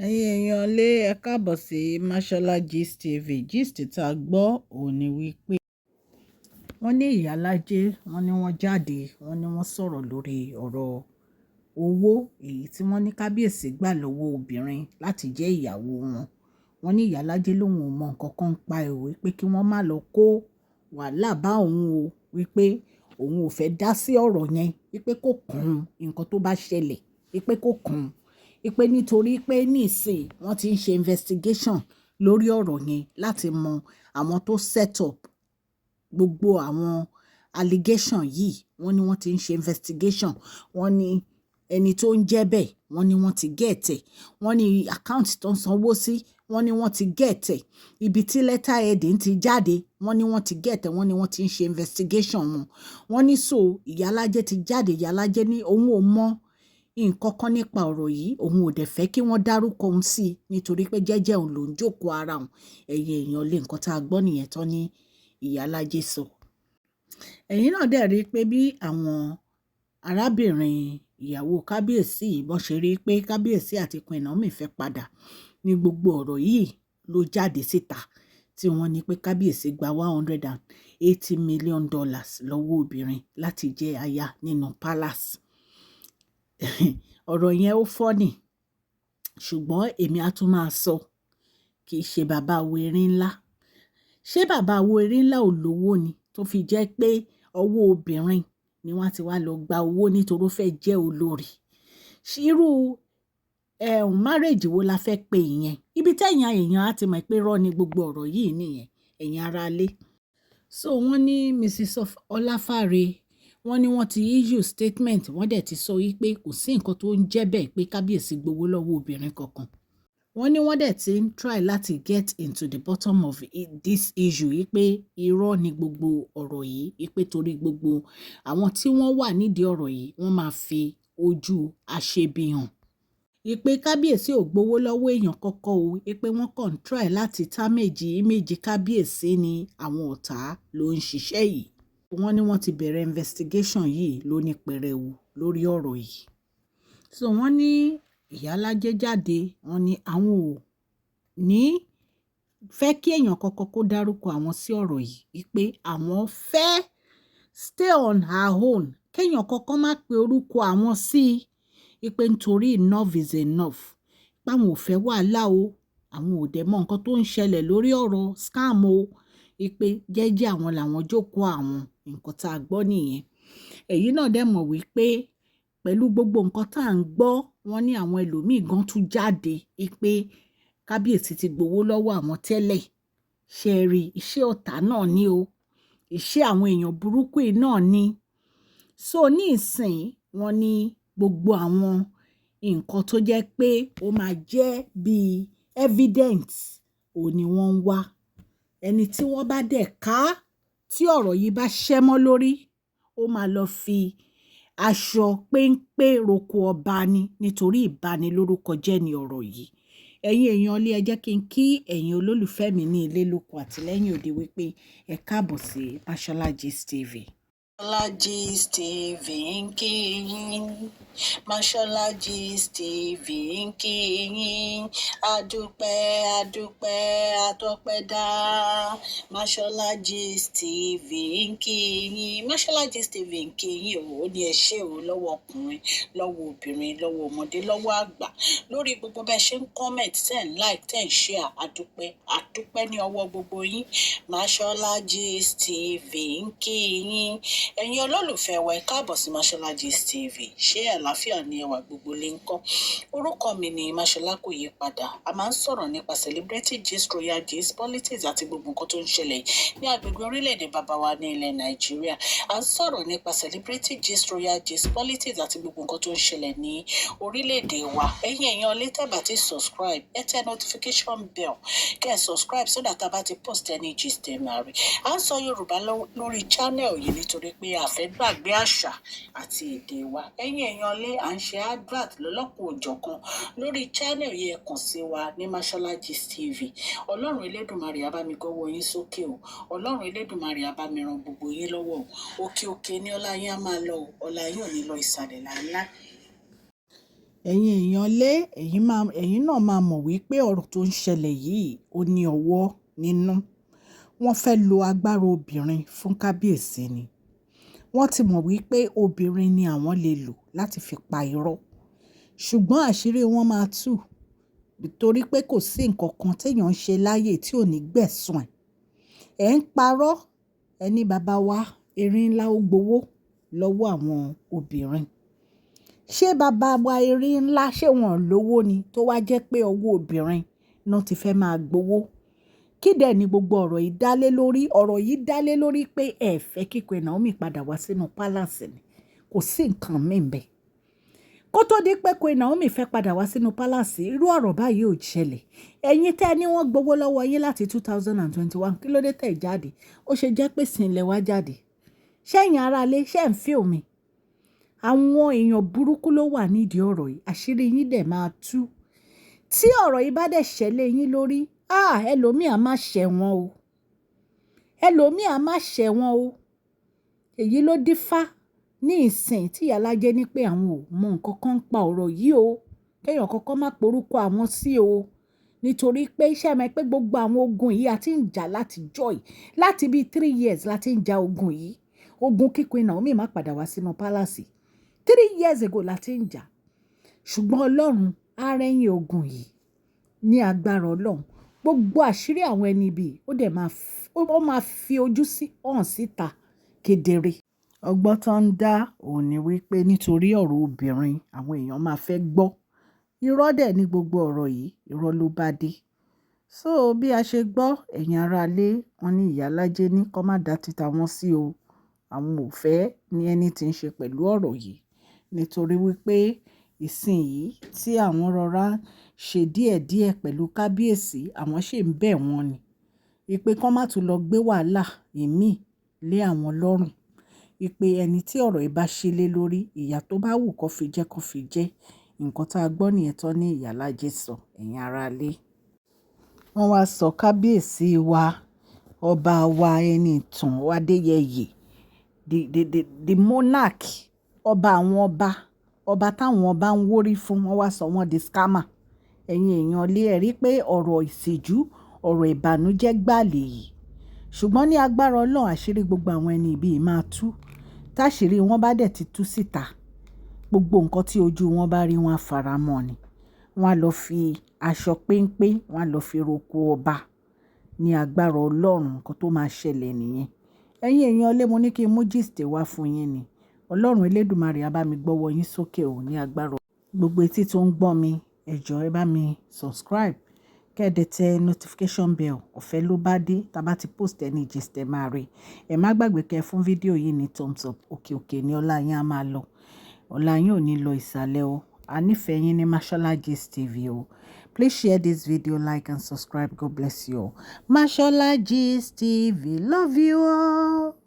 Ẹ̀yin èèyàn lé ẹ káàbọ̀ sí Mashola Gist TV. Gist tá a gbọ́ òun ni wípé wọ́n ní Iyalaje, wọ́n ní wọ́n jáde, wọ́n ní wọ́n sọ̀rọ̀ lórí ọ̀rọ̀ owó èyí tí wọ́n ní kábíyèsí gbà lọ́wọ́ obìnrin láti jẹ́ ìyàwó wọn. Wọ́n ní Iyalaje lòun ò mọ nǹkan kan pa ẹ̀ wípé kí wọ́n má lọ kó wàhálà bá òun o, wípé òun ò fẹ́ dá sí ọ̀rọ̀ yẹn, wípé kò kàn nǹkan tó bá ṣẹlẹ̀, wípé kò kàn pé nítorí pé nísìn wọ́n ti ń ṣe investigation lórí ọ̀rọ̀ yẹn láti mọ àwọn tó set up gbogbo àwọn allegation yìí. Wọ́n ní wọ́n ti ń ṣe investigation. Wọ́n ní ẹni tó ń jẹ́ bẹ́ẹ̀, wọ́n ní wọ́n ti gẹ̀ẹ́tẹ̀. Wọ́n ní account tó ń sanwó sí, wọ́n ní wọ́n ti gẹ̀ẹ́tẹ̀. Ibi tí letter heading ti jáde, wọ́n ní wọ́n ti gẹ̀ẹ́tẹ̀. Wọ́n ní wọ́n ti ń ṣe investigation wọn. Wọ́n ní so Iyalaje ti jáde. Iyalaje ní òun ò mọ nǹkan kan nípa ọ̀rọ̀ yìí, òun ò dẹ̀ fẹ́ kí wọ́n dárúkọ òun sí nítorí pé jẹ́jẹ́ òun ló ń jókòó ara òun. Ẹ̀yin èèyàn lé nǹkan tá a gbọ́ nìyẹn tán ní Iyalaje sọ. Ẹ̀yin náà dẹ̀ rí pé bí àwọn arábìnrin ìyàwó kábíyèsí bọ́n ṣe rí pé kábíyèsí àti Queen Naomi fẹ́ padà ní gbogbo ọ̀rọ̀ yìí ló jáde síta tí wọ́n ní pé kábíyèsí gba $180 million lọ́wọ́ obìnrin láti jẹ́ aya nínú palace. Ọ̀rọ̀ yẹn ó fọ́nì, ṣùgbọ́n èmi á tún máa sọ kì í ṣe bàbá wo erin ńlá. Ṣé bàbá wo erin ńlá ò lówó ni tó fi jẹ́ pé ọwọ́ obìnrin ni wọ́n ti wá lọ gba owó nítorí ó fẹ́ jẹ́ olórí? Irú marriage wo la fẹ́ pe ìyẹn? Ibi tẹ̀yìn èèyàn á ti mọ̀ pé rọ́ ni gbogbo ọ̀rọ̀ yìí nìyẹn, ẹ̀yin ará lé. So wọ́n ní Mrs. Ọláfáre, wọ́n ní wọ́n ti issue statement, wọ́n dẹ̀ ti sọ wípé kò sí nǹkan tó ń jẹ́ bẹ́ẹ̀ pé kábíyèsí gbowó lọ́wọ́ obìnrin kankan. Wọ́n ní wọ́n dẹ̀ ti ń try láti get into the bottom of this issue wípé irọ́ ni gbogbo ọ̀rọ̀ yìí, wípé torí gbogbo àwọn tí wọ́n wà nídìí ọ̀rọ̀ yìí wọ́n máa fi ojú aṣebi hàn. Wípé kábíyèsí ò gbowó lọ́wọ́ èèyàn kankan o, wípé wọ́n kàn ń try láti táméjì méjì kábíyèsí ni àwọn ọ̀tá ló ń ṣiṣẹ́ yìí. Wọ́n ní wọ́n ti bẹ̀rẹ̀ investigation yìí lóní pẹrẹwu lórí ọ̀rọ̀ yìí. So wọ́n ní Iyalaje jáde, wọ́n ní àwọn ò ní fẹ́ kí èèyàn kankan kó dárúkọ àwọn sí ọ̀rọ̀ yìí, wípé àwọn fẹ́ stay on her own, kéèyàn kankan má pe orúkọ àwọn sí i, wípé nítorí enough is enough, páwọn ò fẹ́ wàhálà o, àwọn ò dẹ̀ mọ nǹkan tó ń ṣẹlẹ̀ lórí ọ̀rọ̀ scam o, wípé jẹ́jẹ́ àwọn làwọn jókòó àwọn. Nǹkan tá a gbọ́ nìyẹn. Èyí náà dẹ̀ mọ̀ wípé pẹ̀lú gbogbo nǹkan tá à ń gbọ́, wọ́n ní àwọn ẹlòmíì gan tún jáde wípé kábíyèsí ti gbowó lọ́wọ́ àwọn tẹ́lẹ̀. Ṣé ẹ rí, iṣẹ́ ọ̀tá náà ni o, iṣẹ́ àwọn èèyàn burúkú yìí náà ni. So ní ìsìn wọ́n ní gbogbo àwọn nǹkan tó jẹ́ pé ó máa jẹ́ bíi evidence òun ni wọ́n ń wá. Ẹni tí wọ́n bá dẹ̀ ká tí ọ̀rọ̀ yìí bá ṣẹ́ mọ́ lórí, ó máa lọ fi aṣọ péńpé roko ọba ni, nítorí ìbanilórúkọ jẹ́ ni ọ̀rọ̀ yìí. Ẹ̀yin èèyàn ilé, ẹ jẹ́ kí n kí ẹ̀yin olólùfẹ́ mi ní ilé lóko àti lẹ́yìn òde wípé ẹ káàbọ̀ sí Mashola Gist TV. Mashola Gist TV ń kí yín. Mashola Gist TV ń kí yín. Adúpẹ́ adúpẹ́ atọ́pẹ́dá. Mashola Gist TV ń kí yín. Mashola Gist TV ń kí yín o. Ó ní ẹ ṣé o, lọ́wọ́ ọkùnrin, lọ́wọ́ obìnrin, lọ́wọ́ ọmọdé, lọ́wọ́ àgbà, lórí gbogbo bẹ́ẹ̀ ṣe ń comment, ten like, ten share. Adúpẹ́ adúpẹ́ ní ọwọ́ gbogbo yín. Mashola Gist TV ń kí yín. Ẹ̀yin olólùfẹ́ wa, ẹ káàbọ̀ sí Mashola Gist TV. Ṣé àlàáfíà ni ẹwà gbogbo lè ń kọ́? Orúkọ mi ni Mashola, kò yí padà. A máa ń sọ̀rọ̀ nípa celebrity gist, royal gist, politics àti gbogbo nǹkan tó ń ṣẹlẹ̀ ní agbègbè orílẹ̀-èdè bàbá wa ní ilẹ̀ Nàìjíríà. A ń sọ̀rọ̀ nípa celebrity gist, royal gist, politics àti gbogbo nǹkan tó ń ṣẹlẹ̀ ní orílẹ̀-èdè wa. Ẹ̀yin èèyàn lè tẹ́ bá ti subscribe, ẹ tẹ notification bell kẹ́ ẹ subscribe so that a bá ti post any gist ẹ máa rí. A ń sọ Yorùbá lórí channel yìí nítorí pé a fẹ́ gbàgbé àṣà àti èdè wa. Ẹ̀yin èèyàn lé à ń ṣe advert lọ́lọ́kùn òjọ̀kan lórí channel yìí, ẹ kàn sí wa ní Mashola Gist TV. Ọlọ́run Elédùmarè á bá mi gọ́wọ́ yín sókè o. Ọlọ́run Elédùmarè á bá mi ran gbogbo yín lọ́wọ́ o. Òkè òkè ni ọlá yín á máa lọ o. Ọlá yín ò ní lọ ìsàlẹ̀ láíláí. ẹ̀yin èèyàn lé ẹ̀yin náà máa mọ̀ wípé ọ̀rọ̀ tó ń ṣẹlẹ̀ yìí ó ní ọwọ́ nínú. Wọ́n fẹ́ lo agbára obìnrin fún kábíyèsí ni. Wọ́n ti mọ̀ wípé obìnrin ni àwọn lè lò láti fi pa irọ́. Ṣùgbọ́n àṣírí wọn máa tú torí pé kò sí nǹkan kan téèyàn ń ṣe láyé tí ò ní gbẹ̀san ẹ̀. Ẹ̀ ń parọ́ ẹni bàbá wa erin ńlá ó gbowó lọ́wọ́ àwọn obìnrin. Ṣé bàbá wa erin ńlá ṣé wọn lówó ni tó wá jẹ́ pé ọwọ́ obìnrin náà ti fẹ́ máa gbowó? Kí dẹ̀ ni gbogbo ọ̀rọ̀ yìí dálé lórí? Ọ̀rọ̀ yìí dálé lórí pé ẹ fẹ́ kí Queen Naomi padà wá sínú palace ni. Kò sí nǹkan míì ńbẹ̀. Kó tó di pé Queen Naomi fẹ́ padà wá sínú palace, irú ọ̀rọ̀ báyìí ò ṣẹlẹ̀. Ẹ̀yin tẹ́ ẹ ní wọ́n gbowó lọ́wọ́ yín láti 2021, kí ló dé tẹ̀ jáde? Ó ṣe jẹ́ pé Sile wá jáde. Ṣẹ́yìn aráalé ṣé ń feel mi? Àwọn èèyàn burúkú ló wà nídìí ọ̀rọ̀ yìí. Àṣírí yín dẹ̀ máa tú. Tí ọ̀rọ̀ yìí bá dẹ̀ ṣẹlẹ̀ yín lórí, ẹlòmíì á máa ṣẹ̀wọ̀n o. Ẹlòmíì á máa ṣẹ̀wọ̀n o. Èyí ló dífá ní ìsìn tí Iyalaje ní pé àwọn ò mọ nǹkan kan pa ọ̀rọ̀ yìí o. Kéèyàn kankan má porúkọ àwọn sí o. Nítorí pé iṣẹ́ mi pé gbogbo àwọn ogun yìí a ti ń jà láti joy. Láti bíi 3 years la ti ń ja ogun yìí. Ogun kí Queen Naomi má padà wá sínú palace. 3 years ago la ti ń jà. Ṣùgbọ́n Ọlọ́run á rẹ́yìn ogun yìí ní agbára Ọlọ́run. Gbogbo àṣírí àwọn ẹni ibi ó dẹ̀ máa fi ojú hàn síta kedere. Ọgbọ́n tó ń dá òun ni wípé nítorí ọ̀rọ̀ obìnrin àwọn èèyàn máa fẹ́ gbọ́. Irọ́ dẹ̀ ní gbogbo ọ̀rọ̀ yìí, irọ́ ló bá dé. So bí a ṣe gbọ́, ẹ̀yin aráalé wọn ní Iyalaje ní kó má dá títa wọn sí o. Àwọn ò fẹ́ ní ẹni tí ń ṣe pẹ̀lú ọ̀rọ̀ yìí. Nítorí wípé ìsìn yìí tí àwọn rọra ṣe díẹ̀díẹ̀ pẹ̀lú kábíyèsí, àwọn ṣì ń bẹ̀ wọ́n ni. Ìpè kán má tún lọ gbé wàhálà ìmíì lé àwọn lọ́rùn. Ìpè ẹni tí ọ̀rọ̀ yìí bá ṣe lé lórí, ìyà tó bá wù kó fi jẹ́ kó fi jẹ́. Nǹkan tá a gbọ́ nìyẹn tán ní Iyalaje sọ, ẹ̀yin aráalé. Wọ́n wá sọ kábíyèsí wa, ọba wa ẹni ìtàn Adéyẹyè, the monarch, ọba àwọn ọba táwọn ọba ń wórí fún, wọ́n wá sọ wọ́n di scammer. Ẹ̀yin èèyàn lé ẹ rí pé ọ̀rọ̀ ìtìjú, ọ̀rọ̀ ìbànújẹ́ gbà lèyí. Ṣùgbọ́n ní agbára Ọlọ́run àṣírí gbogbo àwọn ẹni ibi yìí máa tú. Táṣírí wọn bá dẹ̀ ti tú síta, gbogbo nǹkan tí ojú wọn bá rí wọn á fara mọ́ ni. Wọ́n á lọ fi aṣọ péńpé, wọ́n á lọ fi roko ọba. Ní agbára Ọlọ́run nǹkan tó máa ṣẹlẹ̀ nìyẹn. Ẹ̀yin èèyàn lé mo ní kí n mú gist wá fún yín ni. Ọlọ́run Elédùmarè á bá mi gbọ́wọ́ yín sókè o ní agbára. Gbogbo etí tó ń gbọ́ mi, ẹ jọ̀ọ́ ẹ bá mi subscribe. Kẹ́ẹ̀dẹ̀ tẹ notification bell, ọ̀fẹ́ ló bá dé. Tá bá ti post ẹni gist ẹ máa rí. Ẹ má gbàgbé kẹ́ fún fídíò yìí ní thumbs up. Òkè òkè ni ọlá yín á máa lọ. Ọlá yín ò ní lọ ìsàlẹ̀ o. A nífẹ̀ẹ́ yín ní Mashola Gist TV o. Please share this video, like and subscribe. God bless you all. Mashola Gist TV, love you all.